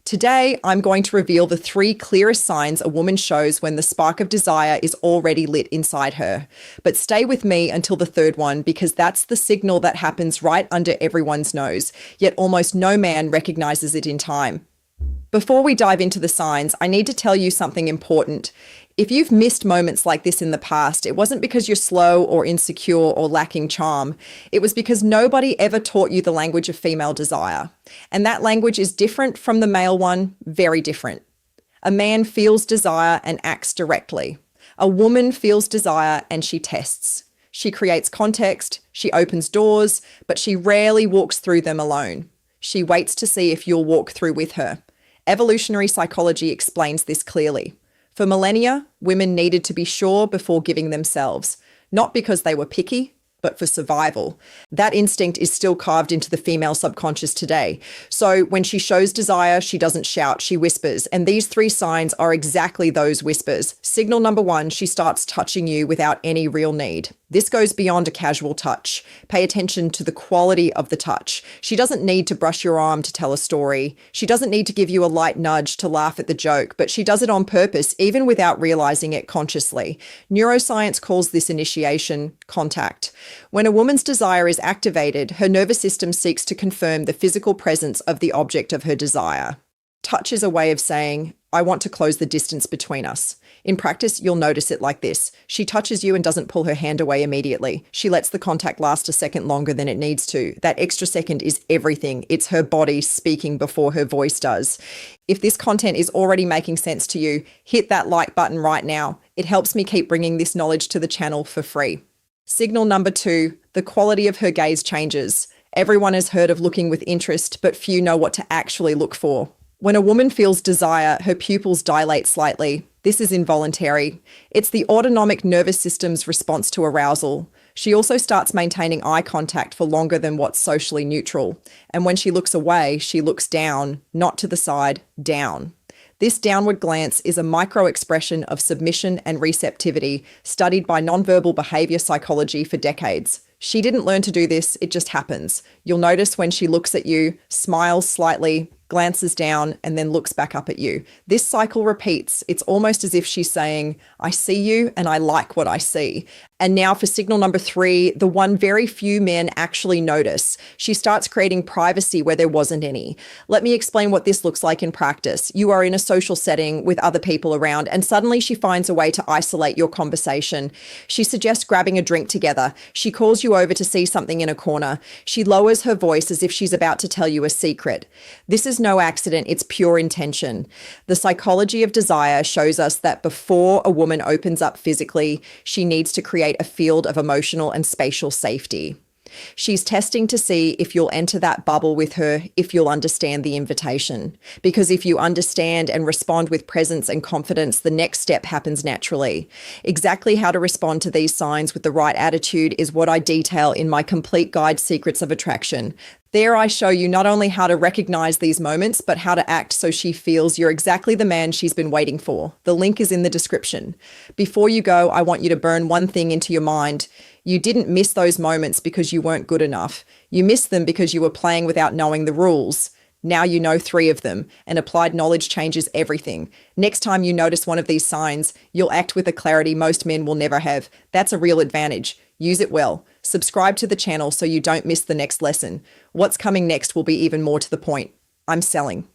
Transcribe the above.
Today, I'm going to reveal the 3 clearest signs a woman shows when the spark of desire is already lit inside her. But stay with me until the 3rd one, because that's the signal that happens right under everyone's nose, yet almost no man recognizes it in time. Before we dive into the signs, I need to tell you something important. If you've missed moments like this in the past, it wasn't because you're slow or insecure or lacking charm. It was because nobody ever taught you the language of female desire. And that language is different from the male one, very different. A man feels desire and acts directly. A woman feels desire and she tests. She creates context, she opens doors, but she rarely walks through them alone. She waits to see if you'll walk through with her. Evolutionary psychology explains this clearly. For millennia, women needed to be sure before giving themselves, not because they were picky, but for survival. That instinct is still carved into the female subconscious today. So when she shows desire, she doesn't shout, she whispers. And these 3 signs are exactly those whispers. Signal number 1, she starts touching you without any real need. This goes beyond a casual touch. Pay attention to the quality of the touch. She doesn't need to brush your arm to tell a story. She doesn't need to give you a light nudge to laugh at the joke, but she does it on purpose, even without realizing it consciously. Neuroscience calls this initiation contact. When a woman's desire is activated, her nervous system seeks to confirm the physical presence of the object of her desire. Touch is a way of saying, I want to close the distance between us. In practice, you'll notice it like this. She touches you and doesn't pull her hand away immediately. She lets the contact last a second longer than it needs to. That extra second is everything. It's her body speaking before her voice does. If this content is already making sense to you, hit that like button right now. It helps me keep bringing this knowledge to the channel for free. Signal number 2, the quality of her gaze changes. Everyone has heard of looking with interest, but few know what to actually look for. When a woman feels desire, her pupils dilate slightly. This is involuntary. It's the autonomic nervous system's response to arousal. She also starts maintaining eye contact for longer than what's socially neutral. And when she looks away, she looks down, not to the side, down. This downward glance is a micro-expression of submission and receptivity, studied by nonverbal behavior psychology for decades. She didn't learn to do this, it just happens. You'll notice when she looks at you, smiles slightly, glances down, and then looks back up at you. This cycle repeats. It's almost as if she's saying, I see you and I like what I see. And now for signal number 3, the one very few men actually notice. She starts creating privacy where there wasn't any. Let me explain what this looks like in practice. You are in a social setting with other people around, and suddenly she finds a way to isolate your conversation. She suggests grabbing a drink together. She calls you over to see something in a corner. She lowers her voice as if she's about to tell you a secret. This is no accident, it's pure intention. The psychology of desire shows us that before a woman opens up physically, she needs to create a field of emotional and spatial safety. She's testing to see if you'll enter that bubble with her, if you'll understand the invitation. Because if you understand and respond with presence and confidence, the next step happens naturally. Exactly how to respond to these signs with the right attitude is what I detail in my complete guide, Secrets of Attraction. There I show you not only how to recognize these moments, but how to act so she feels you're exactly the man she's been waiting for. The link is in the description. Before you go, I want you to burn one thing into your mind. You didn't miss those moments because you weren't good enough. You missed them because you were playing without knowing the rules. Now you know 3 of them, and applied knowledge changes everything. Next time you notice one of these signs, you'll act with a clarity most men will never have. That's a real advantage. Use it well. Subscribe to the channel so you don't miss the next lesson. What's coming next will be even more to the point. I'm selling.